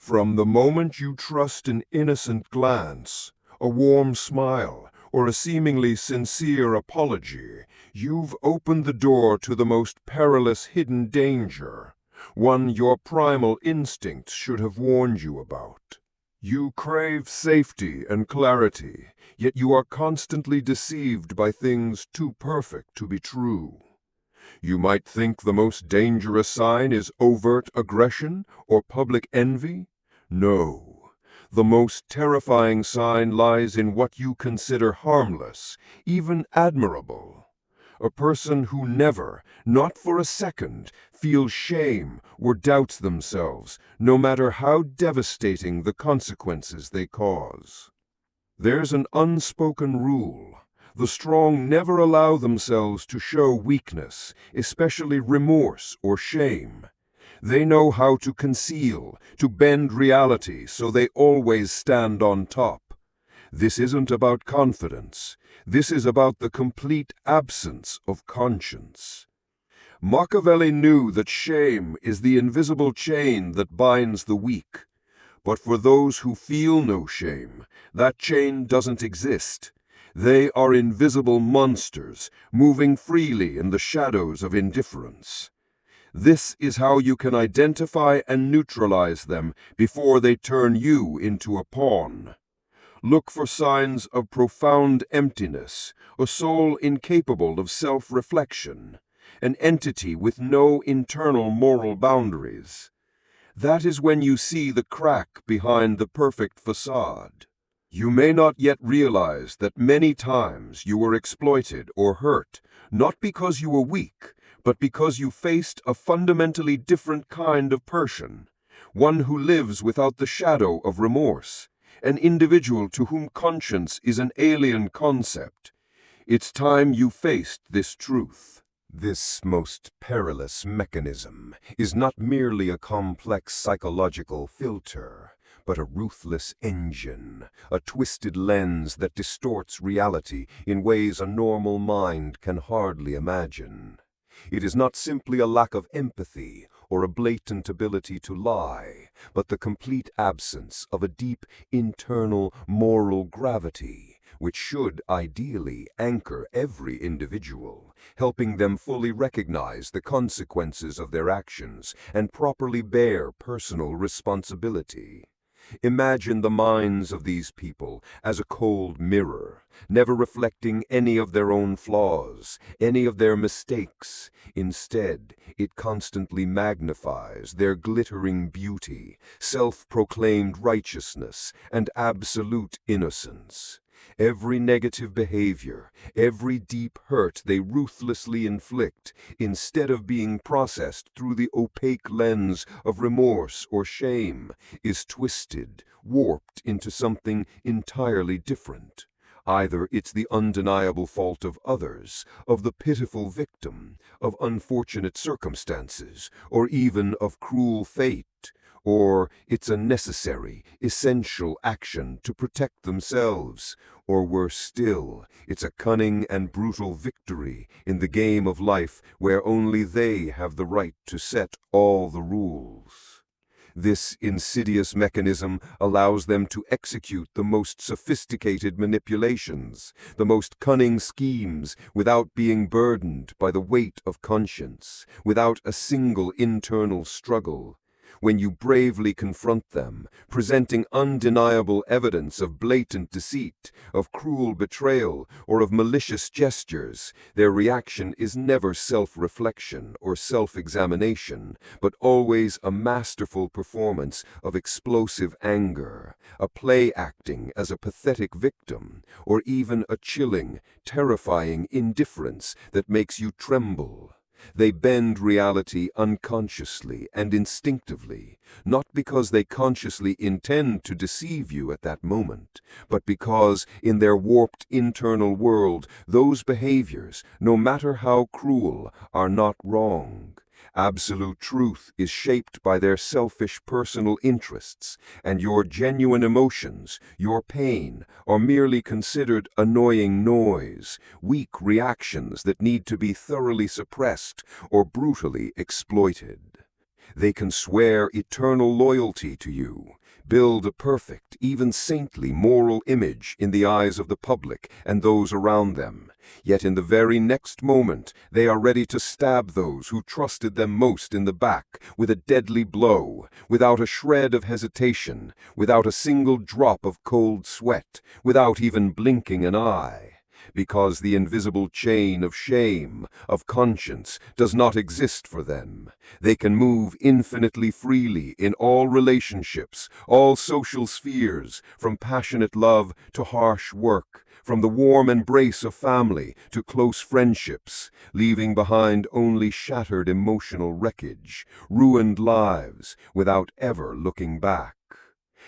From the moment you trust an innocent glance, a warm smile, or a seemingly sincere apology, you've opened the door to the most perilous hidden danger, one your primal instincts should have warned you about. You crave safety and clarity, yet you are constantly deceived by things too perfect to be true. You might think the most dangerous sign is overt aggression or public envy. No, the most terrifying sign lies in what you consider harmless, even admirable. A person who never, not for a second, feels shame or doubts themselves, no matter how devastating the consequences they cause. There's an unspoken rule. The strong never allow themselves to show weakness, especially remorse or shame. They know how to conceal, to bend reality so they always stand on top. This isn't about confidence. This is about the complete absence of conscience. Machiavelli knew that shame is the invisible chain that binds the weak. But for those who feel no shame, that chain doesn't exist. They are invisible monsters, moving freely in the shadows of indifference. This is how you can identify and neutralize them before they turn you into a pawn. Look for signs of profound emptiness, a soul incapable of self-reflection, an entity with no internal moral boundaries. That is when you see the crack behind the perfect facade. You may not yet realize that many times you were exploited or hurt, not because you were weak, but because you faced a fundamentally different kind of person, one who lives without the shadow of remorse, an individual to whom conscience is an alien concept. It's time you faced this truth. This most perilous mechanism is not merely a complex psychological filter, but a ruthless engine, a twisted lens that distorts reality in ways a normal mind can hardly imagine. It is not simply a lack of empathy or a blatant ability to lie, but the complete absence of a deep internal moral gravity, which should ideally anchor every individual, helping them fully recognize the consequences of their actions and properly bear personal responsibility. Imagine the minds of these people as a cold mirror, never reflecting any of their own flaws, any of their mistakes. Instead, it constantly magnifies their glittering beauty, self-proclaimed righteousness, and absolute innocence. Every negative behavior, every deep hurt they ruthlessly inflict, instead of being processed through the opaque lens of remorse or shame, is twisted, warped into something entirely different. Either it's the undeniable fault of others, of the pitiful victim, of unfortunate circumstances, or even of cruel fate. Or it's a necessary, essential action to protect themselves. Or worse still, it's a cunning and brutal victory in the game of life where only they have the right to set all the rules. This insidious mechanism allows them to execute the most sophisticated manipulations, the most cunning schemes, without being burdened by the weight of conscience, without a single internal struggle. When you bravely confront them, presenting undeniable evidence of blatant deceit, of cruel betrayal, or of malicious gestures, their reaction is never self-reflection or self-examination, but always a masterful performance of explosive anger, a play acting as a pathetic victim, or even a chilling, terrifying indifference that makes you tremble. They bend reality unconsciously and instinctively, not because they consciously intend to deceive you at that moment, but because, in their warped internal world, those behaviors, no matter how cruel, are not wrong. Absolute truth is shaped by their selfish personal interests, and your genuine emotions, your pain, are merely considered annoying noise, weak reactions that need to be thoroughly suppressed or brutally exploited. They can swear eternal loyalty to you, build a perfect, even saintly moral image in the eyes of the public and those around them. Yet in the very next moment, they are ready to stab those who trusted them most in the back with a deadly blow, without a shred of hesitation, without a single drop of cold sweat, without even blinking an eye. Because the invisible chain of shame, of conscience, does not exist for them. They can move infinitely freely in all relationships, all social spheres, from passionate love to harsh work, from the warm embrace of family to close friendships, leaving behind only shattered emotional wreckage, ruined lives, without ever looking back.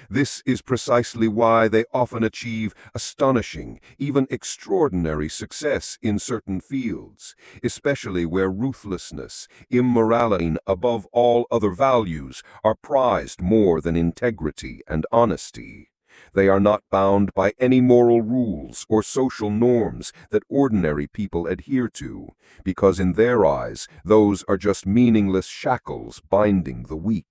This is precisely why they often achieve astonishing, even extraordinary success in certain fields, especially where ruthlessness, immorality, and above all other values are prized more than integrity and honesty. They are not bound by any moral rules or social norms that ordinary people adhere to, because in their eyes those are just meaningless shackles binding the weak.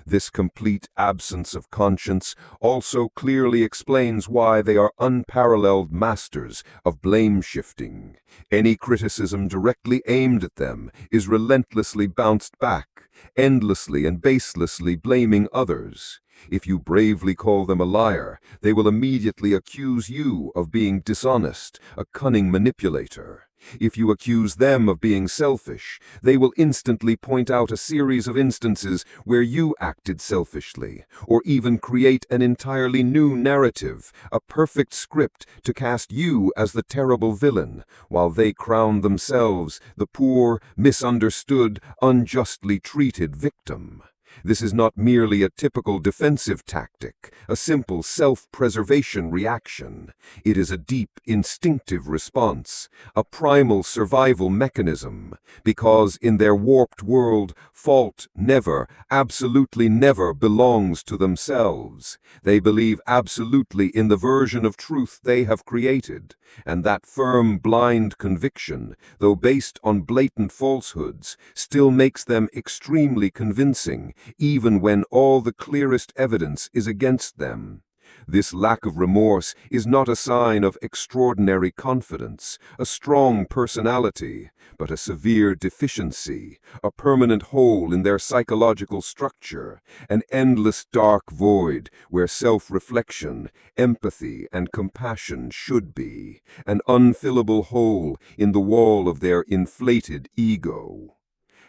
This complete absence of conscience also clearly explains why they are unparalleled masters of blame-shifting. Any criticism directly aimed at them is relentlessly bounced back, endlessly and baselessly blaming others. If you bravely call them a liar, they will immediately accuse you of being dishonest, a cunning manipulator. If you accuse them of being selfish, they will instantly point out a series of instances where you acted selfishly, or even create an entirely new narrative, a perfect script to cast you as the terrible villain, while they crown themselves the poor, misunderstood, unjustly treated victim. This is not merely a typical defensive tactic, a simple self-preservation reaction. It is a deep, instinctive response, a primal survival mechanism, because in their warped world, fault never, absolutely never belongs to themselves. They believe absolutely in the version of truth they have created, and that firm, blind conviction, though based on blatant falsehoods, still makes them extremely convincing, even when all the clearest evidence is against them. This lack of remorse is not a sign of extraordinary confidence, a strong personality, but a severe deficiency, a permanent hole in their psychological structure, an endless dark void where self-reflection, empathy, and compassion should be, an unfillable hole in the wall of their inflated ego.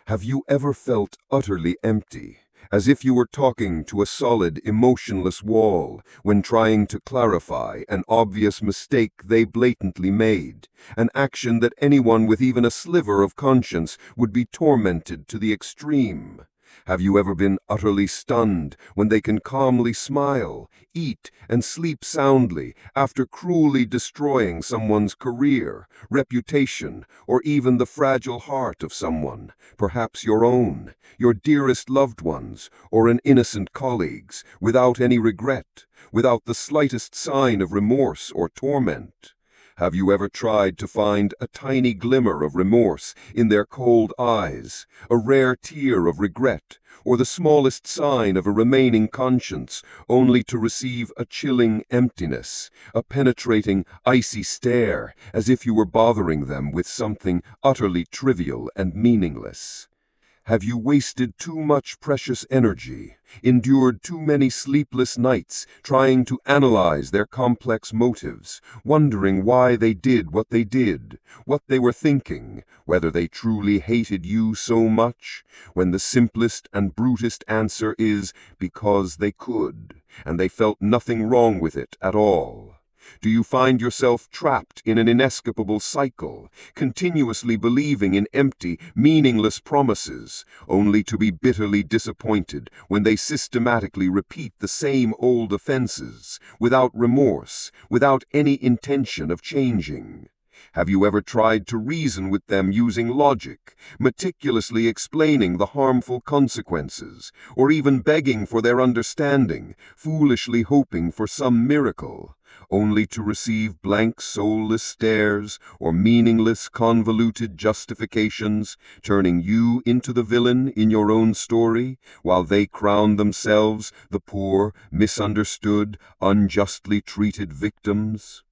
Have you ever felt utterly empty, as if you were talking to a solid, emotionless wall when trying to clarify an obvious mistake they blatantly made, an action that anyone with even a sliver of conscience would be tormented to the extreme? Have you ever been utterly stunned when they can calmly smile, eat, and sleep soundly after cruelly destroying someone's career, reputation, or even the fragile heart of someone, perhaps your own, your dearest loved ones, or an innocent colleague's, without any regret, without the slightest sign of remorse or torment? Have you ever tried to find a tiny glimmer of remorse in their cold eyes, a rare tear of regret, or the smallest sign of a remaining conscience, only to receive a chilling emptiness, a penetrating, icy stare, as if you were bothering them with something utterly trivial and meaningless? Have you wasted too much precious energy, endured too many sleepless nights trying to analyze their complex motives, wondering why they did, what they were thinking, whether they truly hated you so much, when the simplest and brutest answer is because they could, and they felt nothing wrong with it at all? Do you find yourself trapped in an inescapable cycle, continuously believing in empty, meaningless promises, only to be bitterly disappointed when they systematically repeat the same old offenses, without remorse, without any intention of changing? Have you ever tried to reason with them using logic, meticulously explaining the harmful consequences, or even begging for their understanding, foolishly hoping for some miracle, only to receive blank soulless stares or meaningless convoluted justifications, turning you into the villain in your own story, while they crown themselves the poor, misunderstood, unjustly treated victims?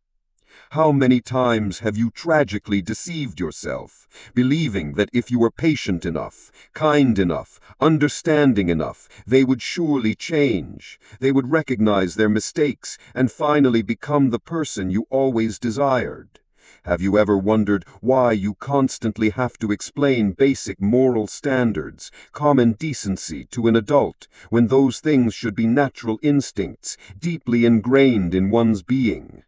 How many times have you tragically deceived yourself, believing that if you were patient enough, kind enough, understanding enough, they would surely change, they would recognize their mistakes and finally become the person you always desired? Have you ever wondered why you constantly have to explain basic moral standards, common decency to an adult, when those things should be natural instincts, deeply ingrained in one's being?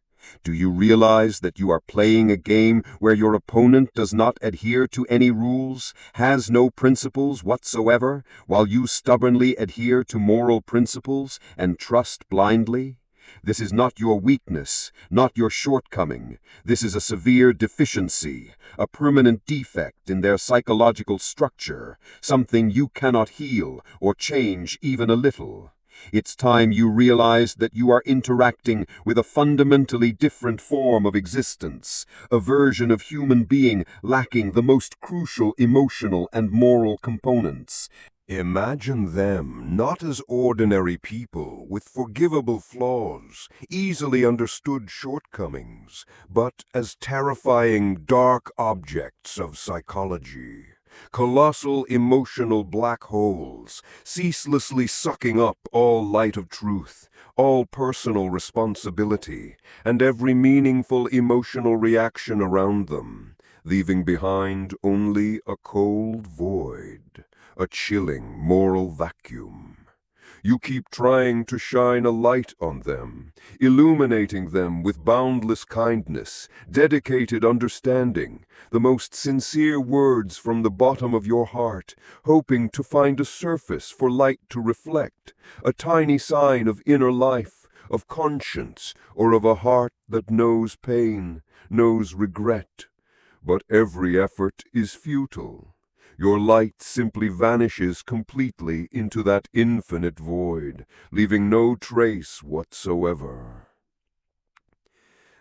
Do you realize that you are playing a game where your opponent does not adhere to any rules, has no principles whatsoever, while you stubbornly adhere to moral principles and trust blindly? This is not your weakness, not your shortcoming. This is a severe deficiency, a permanent defect in their psychological structure, something you cannot heal or change even a little. It's time you realize that you are interacting with a fundamentally different form of existence, a version of human being lacking the most crucial emotional and moral components. Imagine them not as ordinary people with forgivable flaws, easily understood shortcomings, but as terrifying dark objects of psychology. Colossal emotional black holes, ceaselessly sucking up all light of truth, all personal responsibility, and every meaningful emotional reaction around them, leaving behind only a cold void, a chilling moral vacuum. You keep trying to shine a light on them, illuminating them with boundless kindness, dedicated understanding, the most sincere words from the bottom of your heart, hoping to find a surface for light to reflect, a tiny sign of inner life, of conscience, or of a heart that knows pain, knows regret. But every effort is futile. Your light simply vanishes completely into that infinite void, leaving no trace whatsoever.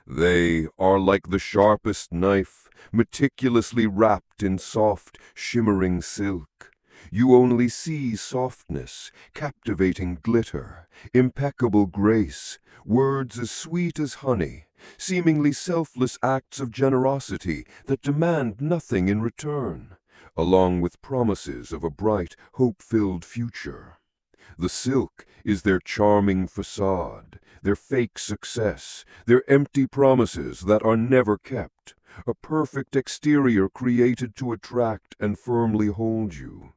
They are like the sharpest knife, meticulously wrapped in soft, shimmering silk. You only see softness, captivating glitter, impeccable grace, words as sweet as honey, seemingly selfless acts of generosity that demand nothing in return, along with promises of a bright, hope-filled future. The silk is their charming facade, their fake success, their empty promises that are never kept, a perfect exterior created to attract and firmly hold you.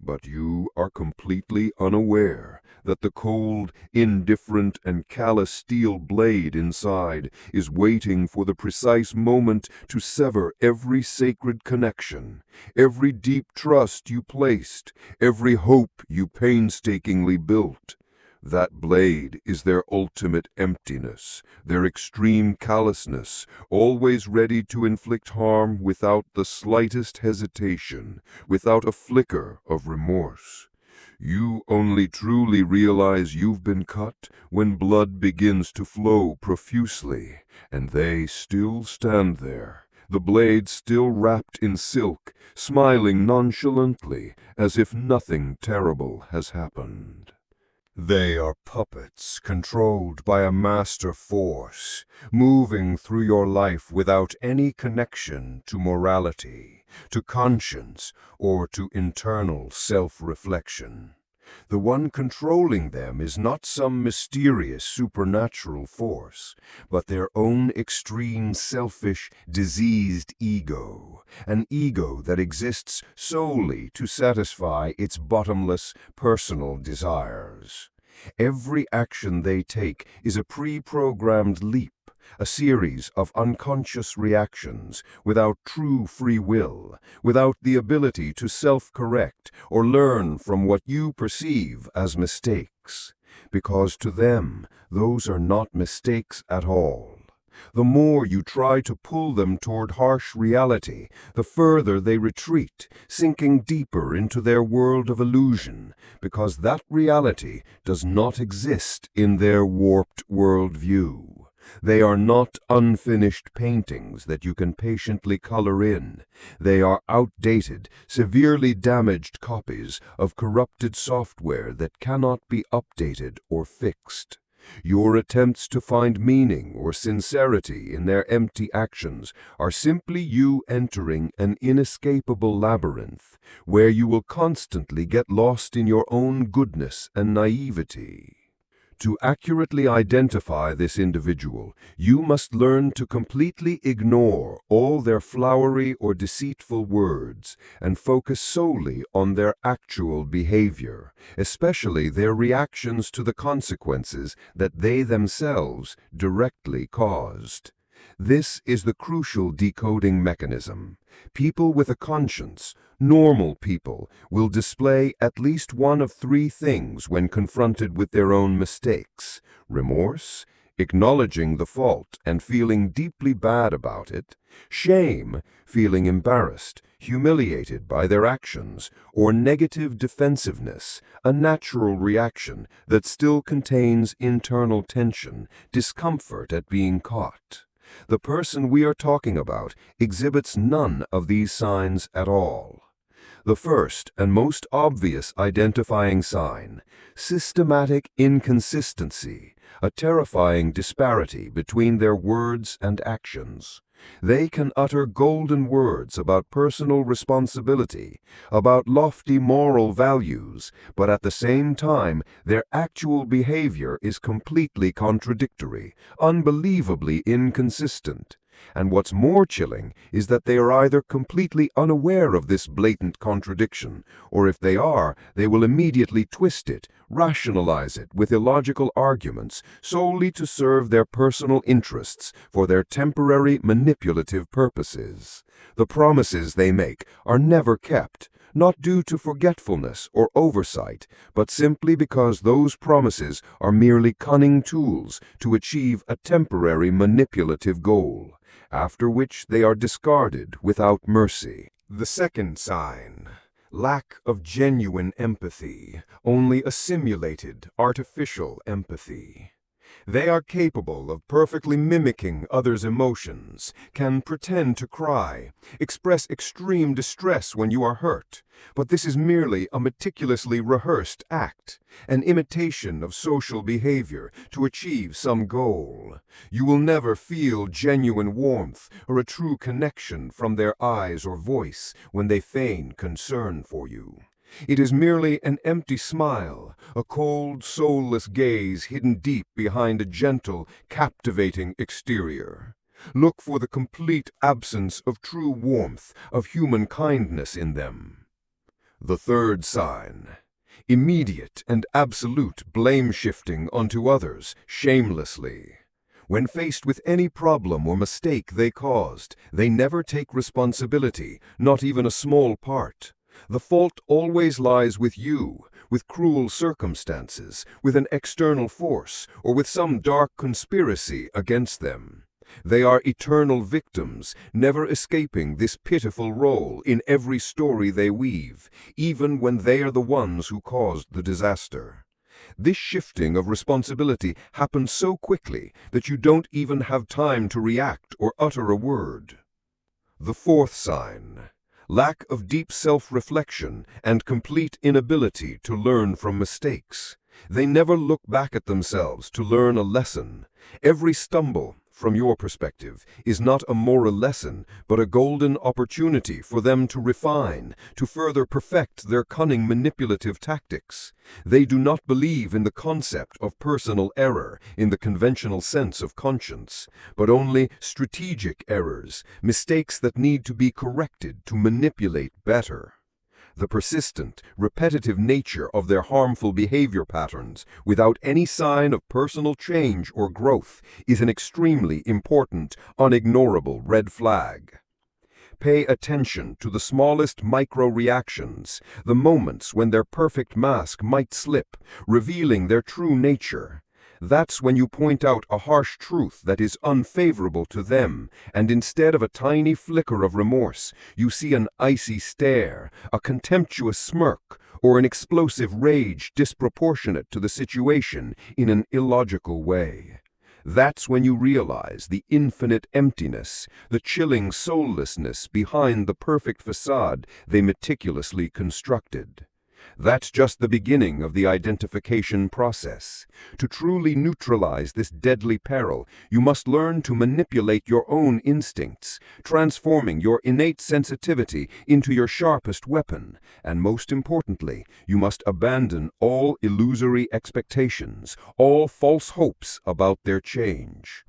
But you are completely unaware that the cold, indifferent, and callous steel blade inside is waiting for the precise moment to sever every sacred connection, every deep trust you placed, every hope you painstakingly built. That blade is their ultimate emptiness, their extreme callousness, always ready to inflict harm without the slightest hesitation, without a flicker of remorse. You only truly realize you've been cut when blood begins to flow profusely, and they still stand there, the blade still wrapped in silk, smiling nonchalantly as if nothing terrible has happened. They are puppets controlled by a master force, moving through your life without any connection to morality, to conscience, or to internal self-reflection. The one controlling them is not some mysterious supernatural force, but their own extreme selfish, diseased ego, an ego that exists solely to satisfy its bottomless personal desires. Every action they take is a pre-programmed leap, a series of unconscious reactions, without true free will, without the ability to self-correct or learn from what you perceive as mistakes, because to them those are not mistakes at all. The more you try to pull them toward harsh reality, the further they retreat, sinking deeper into their world of illusion, because that reality does not exist in their warped worldview. They are not unfinished paintings that you can patiently color in. They are outdated, severely damaged copies of corrupted software that cannot be updated or fixed. Your attempts to find meaning or sincerity in their empty actions are simply you entering an inescapable labyrinth, where you will constantly get lost in your own goodness and naivety. To accurately identify this individual, you must learn to completely ignore all their flowery or deceitful words and focus solely on their actual behavior, especially their reactions to the consequences that they themselves directly caused. This is the crucial decoding mechanism. People with a conscience, normal people, will display at least one of three things when confronted with their own mistakes: remorse, acknowledging the fault and feeling deeply bad about it; shame, feeling embarrassed, humiliated by their actions; or negative defensiveness, a natural reaction that still contains internal tension, discomfort at being caught. The person we are talking about exhibits none of these signs at all. The first and most obvious identifying sign: systematic inconsistency, a terrifying disparity between their words and actions. They can utter golden words about personal responsibility, about lofty moral values, but at the same time, their actual behavior is completely contradictory, unbelievably inconsistent. And what's more chilling is that they are either completely unaware of this blatant contradiction, or if they are, they will immediately twist it, rationalize it with illogical arguments, solely to serve their personal interests for their temporary manipulative purposes. The promises they make are never kept, not due to forgetfulness or oversight, but simply because those promises are merely cunning tools to achieve a temporary manipulative goal, after which they are discarded without mercy. The second sign: lack of genuine empathy, only a simulated, artificial empathy. They are capable of perfectly mimicking others' emotions, can pretend to cry, express extreme distress when you are hurt, but this is merely a meticulously rehearsed act, an imitation of social behavior to achieve some goal. You will never feel genuine warmth or a true connection from their eyes or voice when they feign concern for you. It is merely an empty smile, a cold, soulless gaze hidden deep behind a gentle, captivating exterior. Look for the complete absence of true warmth, of human kindness in them. The third sign: immediate and absolute blame-shifting onto others, shamelessly. When faced with any problem or mistake they caused, they never take responsibility, not even a small part. The fault always lies with you, with cruel circumstances, with an external force, or with some dark conspiracy against them. They are eternal victims, never escaping this pitiful role in every story they weave, even when they are the ones who caused the disaster. This shifting of responsibility happens so quickly that you don't even have time to react or utter a word. The fourth sign: lack of deep self-reflection and complete inability to learn from mistakes. They never look back at themselves to learn a lesson. Every stumble, from your perspective, is not a moral lesson, but a golden opportunity for them to refine, to further perfect their cunning manipulative tactics. They do not believe in the concept of personal error in the conventional sense of conscience, but only strategic errors, mistakes that need to be corrected to manipulate better. The persistent, repetitive nature of their harmful behavior patterns, without any sign of personal change or growth, is an extremely important, unignorable red flag. Pay attention to the smallest micro-reactions, the moments when their perfect mask might slip, revealing their true nature. That's when you point out a harsh truth that is unfavorable to them, and instead of a tiny flicker of remorse, you see an icy stare, a contemptuous smirk, or an explosive rage disproportionate to the situation in an illogical way. That's when you realize the infinite emptiness, the chilling soullessness behind the perfect facade they meticulously constructed. That's just the beginning of the identification process. To truly neutralize this deadly peril, you must learn to manipulate your own instincts, transforming your innate sensitivity into your sharpest weapon. And most importantly, you must abandon all illusory expectations, all false hopes about their change.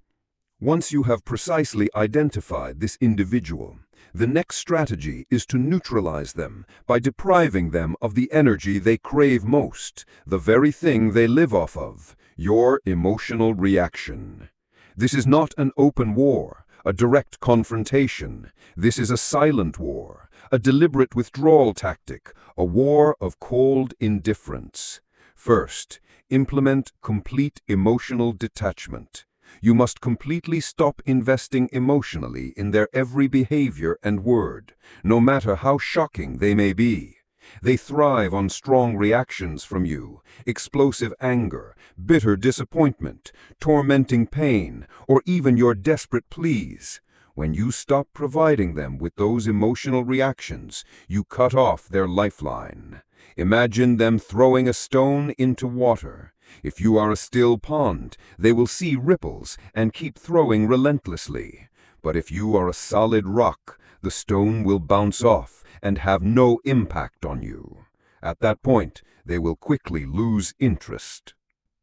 Once you have precisely identified this individual, the next strategy is to neutralize them by depriving them of the energy they crave most, the very thing they live off of, your emotional reaction. This is not an open war, a direct confrontation. This is a silent war, a deliberate withdrawal tactic, a war of cold indifference. First, implement complete emotional detachment. You must completely stop investing emotionally in their every behavior and word, no matter how shocking they may be. They thrive on strong reactions from you, explosive anger, bitter disappointment, tormenting pain, or even your desperate pleas. When you stop providing them with those emotional reactions, you cut off their lifeline. Imagine them throwing a stone into water. If you are a still pond, they will see ripples and keep throwing relentlessly. But if you are a solid rock, the stone will bounce off and have no impact on you. At that point, they will quickly lose interest.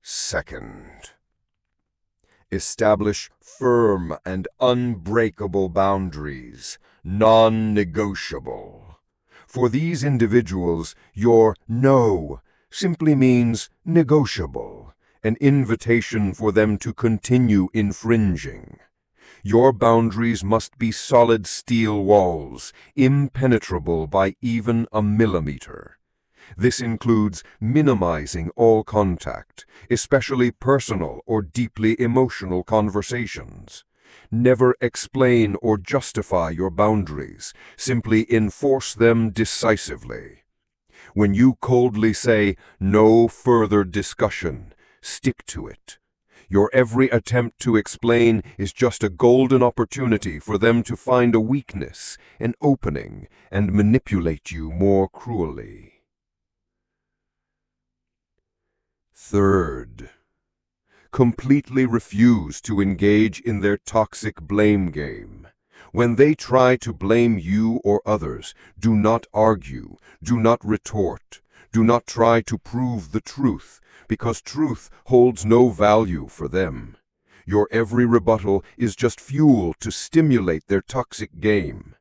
Second, establish firm and unbreakable boundaries, non-negotiable. For these individuals, your no simply means negotiable, an invitation for them to continue infringing. Your boundaries must be solid steel walls, impenetrable by even a millimeter. This includes minimizing all contact, especially personal or deeply emotional conversations. Never explain or justify your boundaries, simply enforce them decisively. When you coldly say, "No further discussion," stick to it. Your every attempt to explain is just a golden opportunity for them to find a weakness, an opening, and manipulate you more cruelly. Third, completely refuse to engage in their toxic blame game. When they try to blame you or others, do not argue, do not retort, do not try to prove the truth, because truth holds no value for them. Your every rebuttal is just fuel to stimulate their toxic game.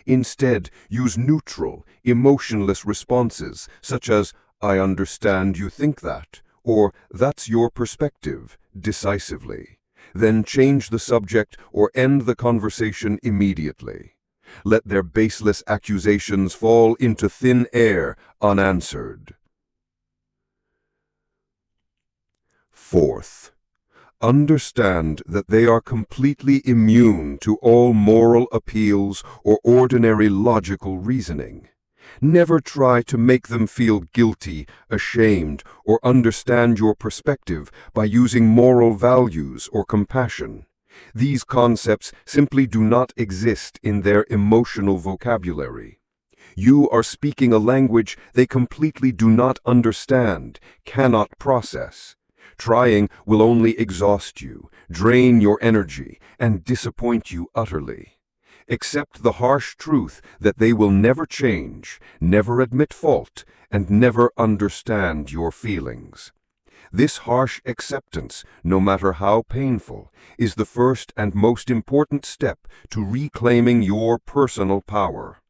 Instead, use neutral, emotionless responses, such as, "I understand you think that," or "That's your perspective," decisively. Then change the subject or end the conversation immediately. Let their baseless accusations fall into thin air, unanswered. Fourth, understand that they are completely immune to all moral appeals or ordinary logical reasoning. Never try to make them feel guilty, ashamed, or understand your perspective by using moral values or compassion. These concepts simply do not exist in their emotional vocabulary. You are speaking a language they completely do not understand, cannot process. Trying will only exhaust you, drain your energy, and disappoint you utterly. Accept the harsh truth that they will never change, never admit fault, and never understand your feelings. This harsh acceptance, no matter how painful, is the first and most important step to reclaiming your personal power.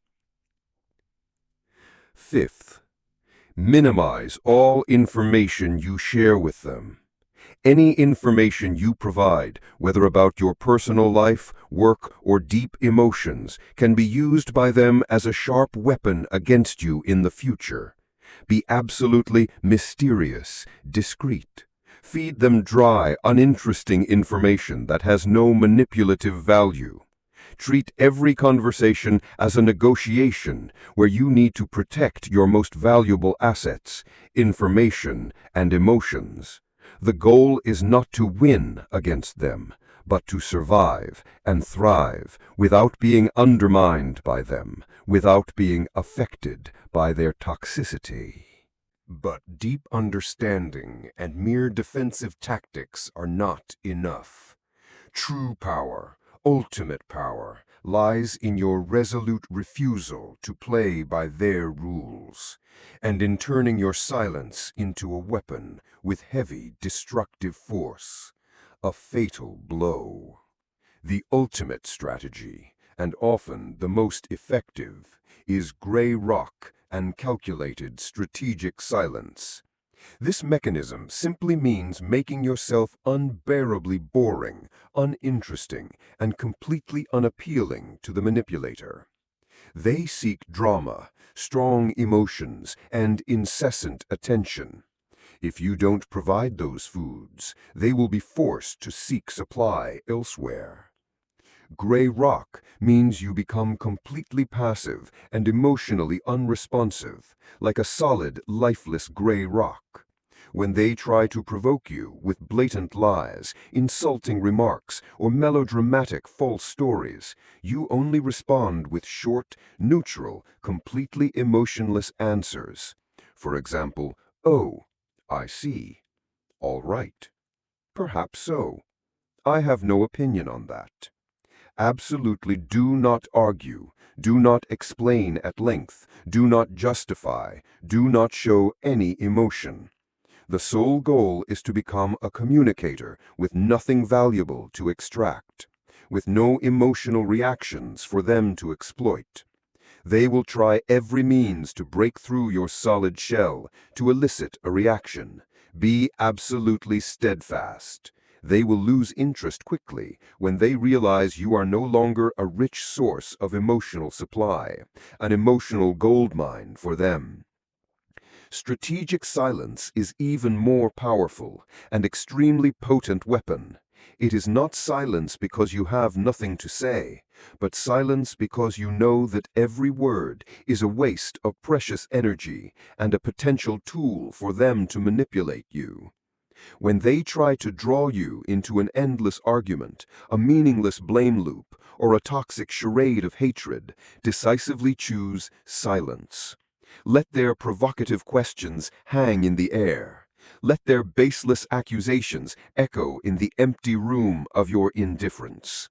Fifth, minimize all information you share with them. Any information you provide, whether about your personal life, work, or deep emotions, can be used by them as a sharp weapon against you in the future. Be absolutely mysterious, discreet. Feed them dry, uninteresting information that has no manipulative value. Treat every conversation as a negotiation where you need to protect your most valuable assets, information and emotions. The goal is not to win against them, but to survive and thrive without being undermined by them, without being affected by their toxicity. But deep understanding and mere defensive tactics are not enough. True power, ultimate power, lies in your resolute refusal to play by their rules, and in turning your silence into a weapon with heavy, destructive force, a fatal blow. The ultimate strategy, and often the most effective, is gray rock and calculated strategic silence. This mechanism simply means making yourself unbearably boring, uninteresting, and completely unappealing to the manipulator. They seek drama, strong emotions, and incessant attention. If you don't provide those foods, they will be forced to seek supply elsewhere. Gray rock means you become completely passive and emotionally unresponsive, like a solid, lifeless gray rock. When they try to provoke you with blatant lies, insulting remarks, or melodramatic false stories, you only respond with short, neutral, completely emotionless answers. For example, "Oh, I see. All right. Perhaps so. I have no opinion on that." Absolutely do not argue, do not explain at length, do not justify, do not show any emotion. The sole goal is to become a communicator with nothing valuable to extract, with no emotional reactions for them to exploit. They will try every means to break through your solid shell, to elicit a reaction. Be absolutely steadfast. They will lose interest quickly when they realize you are no longer a rich source of emotional supply, an emotional goldmine for them. Strategic silence is even more powerful and extremely potent weapon. It is not silence because you have nothing to say, but silence because you know that every word is a waste of precious energy and a potential tool for them to manipulate you. When they try to draw you into an endless argument, a meaningless blame loop, or a toxic charade of hatred, decisively choose silence. Let their provocative questions hang in the air. Let their baseless accusations echo in the empty room of your indifference.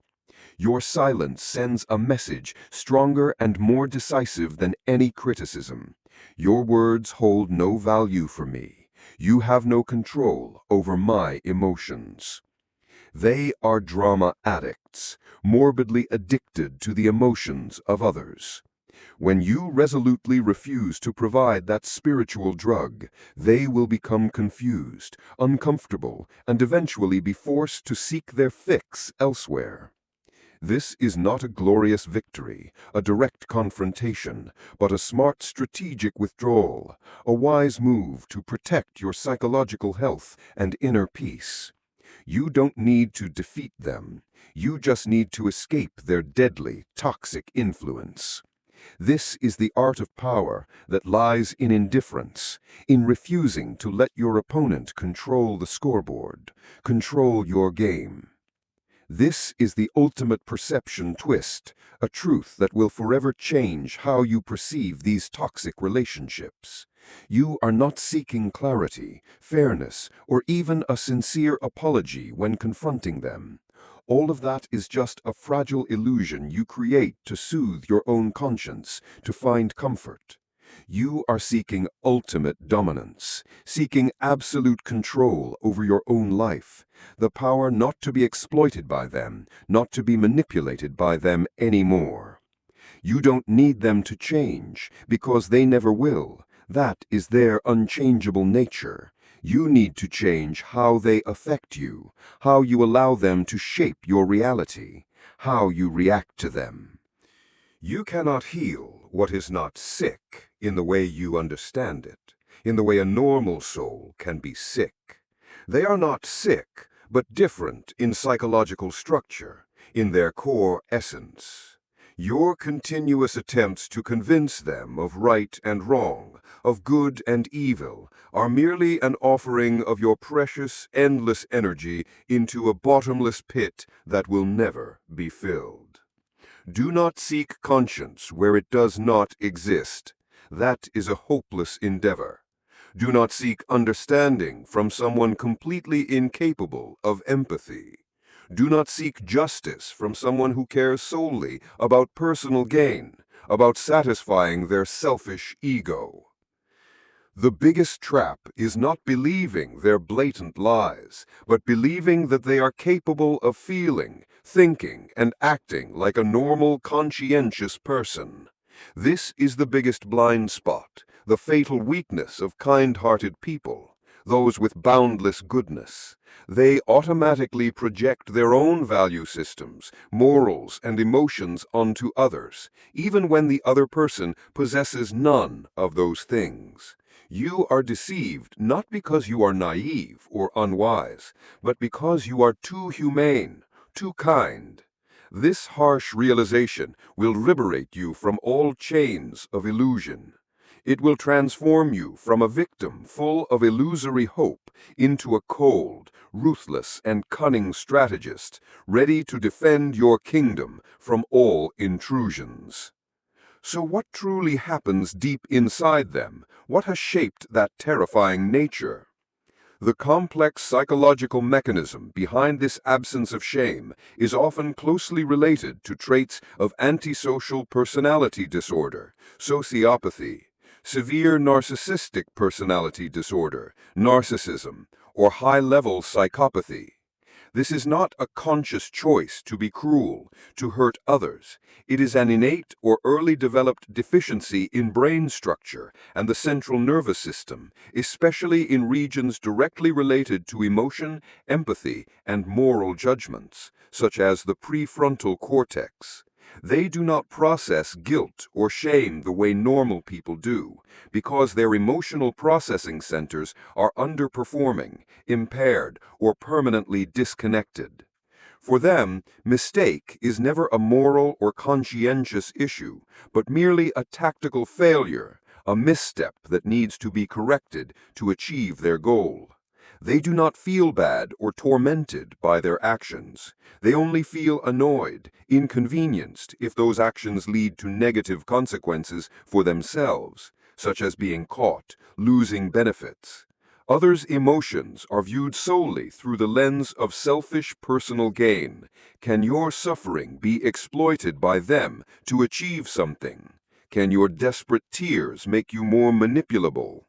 Your silence sends a message stronger and more decisive than any criticism. Your words hold no value for me. You have no control over my emotions. They are drama addicts, morbidly addicted to the emotions of others. When you resolutely refuse to provide that spiritual drug, they will become confused, uncomfortable, and eventually be forced to seek their fix elsewhere. This is not a glorious victory, a direct confrontation, but a smart strategic withdrawal, a wise move to protect your psychological health and inner peace. You don't need to defeat them. You just need to escape their deadly, toxic influence. This is the art of power that lies in indifference, in refusing to let your opponent control the scoreboard, control your game. This is the ultimate perception twist, a truth that will forever change how you perceive these toxic relationships. You are not seeking clarity, fairness, or even a sincere apology when confronting them. All of that is just a fragile illusion you create to soothe your own conscience, to find comfort. You are seeking ultimate dominance, seeking absolute control over your own life, the power not to be exploited by them, not to be manipulated by them anymore. You don't need them to change, because they never will. That is their unchangeable nature. You need to change how they affect you, how you allow them to shape your reality, how you react to them. You cannot heal what is not sick in the way you understand it, in the way a normal soul can be sick. They are not sick, but different in psychological structure, in their core essence. Your continuous attempts to convince them of right and wrong, of good and evil, are merely an offering of your precious, endless energy into a bottomless pit that will never be filled. Do not seek conscience where it does not exist. That is a hopeless endeavor. Do not seek understanding from someone completely incapable of empathy. Do not seek justice from someone who cares solely about personal gain, about satisfying their selfish ego. The biggest trap is not believing their blatant lies, but believing that they are capable of feeling, thinking, and acting like a normal, conscientious person. This is the biggest blind spot, the fatal weakness of kind-hearted people, those with boundless goodness. They automatically project their own value systems, morals, and emotions onto others, even when the other person possesses none of those things. You are deceived not because you are naive or unwise, but because you are too humane, too kind. This harsh realization will liberate you from all chains of illusion. It will transform you from a victim full of illusory hope into a cold, ruthless, and cunning strategist, ready to defend your kingdom from all intrusions. So what truly happens deep inside them? What has shaped that terrifying nature? The complex psychological mechanism behind this absence of shame is often closely related to traits of antisocial personality disorder, sociopathy, severe narcissistic personality disorder, narcissism, or high-level psychopathy. This is not a conscious choice to be cruel, to hurt others. It is an innate or early developed deficiency in brain structure and the central nervous system, especially in regions directly related to emotion, empathy, and moral judgments, such as the prefrontal cortex. They do not process guilt or shame the way normal people do, because their emotional processing centers are underperforming, impaired, or permanently disconnected. For them, mistake is never a moral or conscientious issue, but merely a tactical failure, a misstep that needs to be corrected to achieve their goal. They do not feel bad or tormented by their actions. They only feel annoyed, inconvenienced if those actions lead to negative consequences for themselves, such as being caught, losing benefits. Others' emotions are viewed solely through the lens of selfish personal gain. Can your suffering be exploited by them to achieve something? Can your desperate tears make you more manipulable?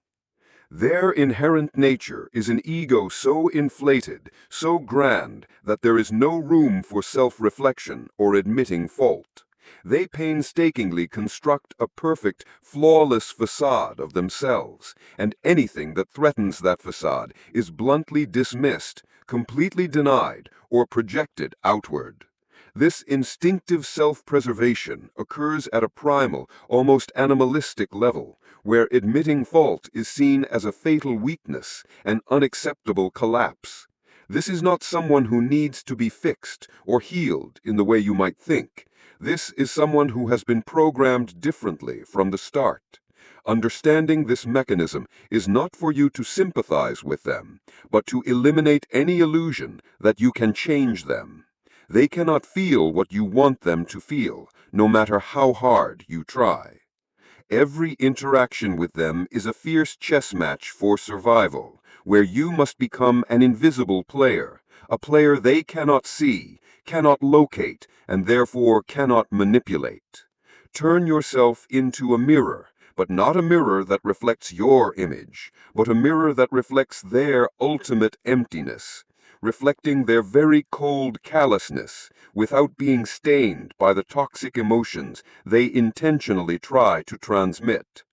Their inherent nature is an ego so inflated, so grand, that there is no room for self-reflection or admitting fault. They painstakingly construct a perfect, flawless facade of themselves, and anything that threatens that facade is bluntly dismissed, completely denied, or projected outward. This instinctive self-preservation occurs at a primal, almost animalistic level, where admitting fault is seen as a fatal weakness, an unacceptable collapse. This is not someone who needs to be fixed or healed in the way you might think. This is someone who has been programmed differently from the start. Understanding this mechanism is not for you to sympathize with them, but to eliminate any illusion that you can change them. They cannot feel what you want them to feel, no matter how hard you try. Every interaction with them is a fierce chess match for survival, where you must become an invisible player, a player they cannot see, cannot locate, and therefore cannot manipulate. Turn yourself into a mirror, but not a mirror that reflects your image, but a mirror that reflects their ultimate emptiness, reflecting their very cold callousness, without being stained by the toxic emotions they intentionally try to transmit.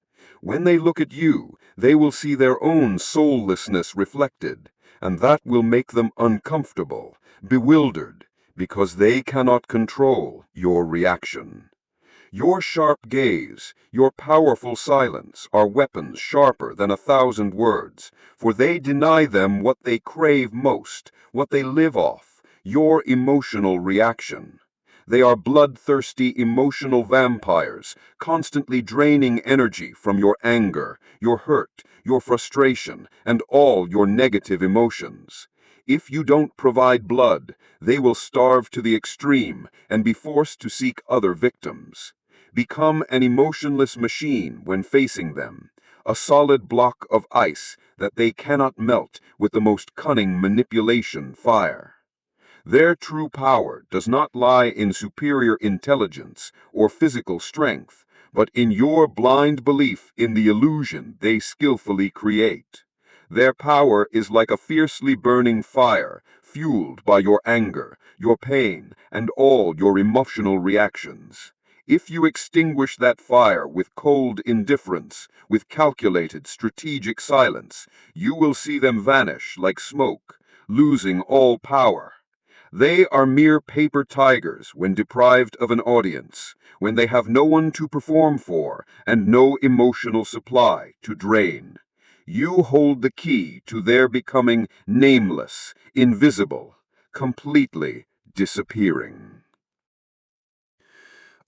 When they look at you, they will see their own soullessness reflected, and that will make them uncomfortable, bewildered, because they cannot control your reaction. Your sharp gaze, your powerful silence are weapons sharper than 1,000 words, for they deny them what they crave most, what they live off, your emotional reaction. They are bloodthirsty emotional vampires, constantly draining energy from your anger, your hurt, your frustration, and all your negative emotions. If you don't provide blood, they will starve to the extreme and be forced to seek other victims. Become an emotionless machine when facing them, a solid block of ice that they cannot melt with the most cunning manipulation fire. Their true power does not lie in superior intelligence or physical strength, but in your blind belief in the illusion they skillfully create. Their power is like a fiercely burning fire, fueled by your anger, your pain, and all your emotional reactions. If you extinguish that fire with cold indifference, with calculated strategic silence, you will see them vanish like smoke, losing all power. They are mere paper tigers when deprived of an audience, when they have no one to perform for and no emotional supply to drain. You hold the key to their becoming nameless, invisible, completely disappearing.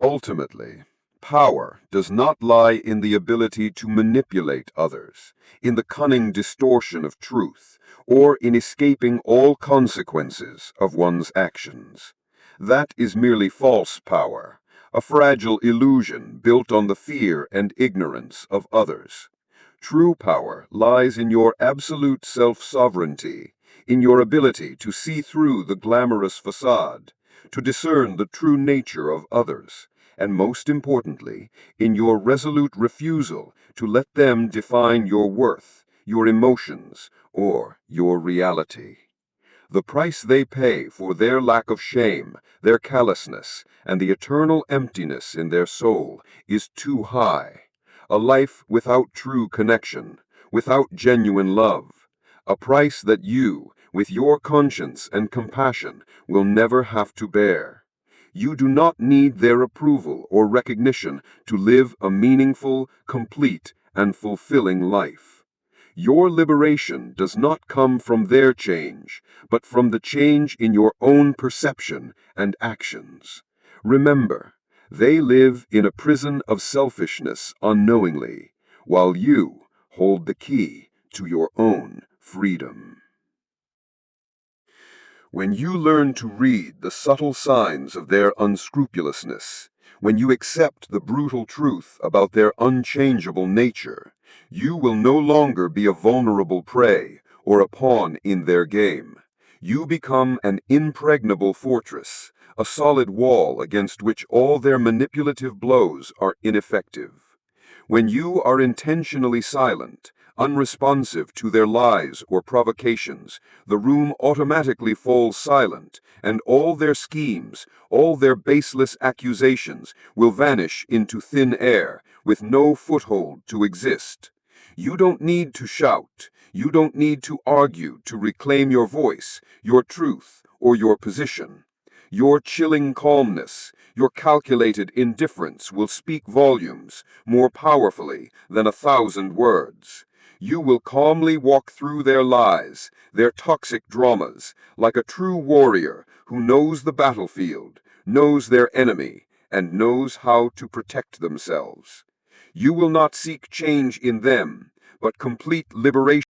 Ultimately, power does not lie in the ability to manipulate others, in the cunning distortion of truth, or in escaping all consequences of one's actions. That is merely false power, a fragile illusion built on the fear and ignorance of others. True power lies in your absolute self-sovereignty, in your ability to see through the glamorous facade, to discern the true nature of others, and most importantly, in your resolute refusal to let them define your worth, your emotions, or your reality. The price they pay for their lack of shame, their callousness, and the eternal emptiness in their soul is too high. A life without true connection, without genuine love. A price that you, with your conscience and compassion, will never have to bear. You do not need their approval or recognition to live a meaningful, complete, and fulfilling life. Your liberation does not come from their change, but from the change in your own perception and actions. Remember, they live in a prison of selfishness unknowingly, while you hold the key to your own freedom. When you learn to read the subtle signs of their unscrupulousness, when you accept the brutal truth about their unchangeable nature, you will no longer be a vulnerable prey or a pawn in their game. You become an impregnable fortress, a solid wall against which all their manipulative blows are ineffective. When you are intentionally silent, unresponsive to their lies or provocations, the room automatically falls silent, and all their schemes, all their baseless accusations will vanish into thin air, with no foothold to exist. You don't need to shout, you don't need to argue to reclaim your voice, your truth, or your position. Your chilling calmness, your calculated indifference will speak volumes more powerfully than 1,000 words. You will calmly walk through their lies, their toxic dramas, like a true warrior who knows the battlefield, knows their enemy, and knows how to protect themselves. You will not seek change in them, but complete liberation.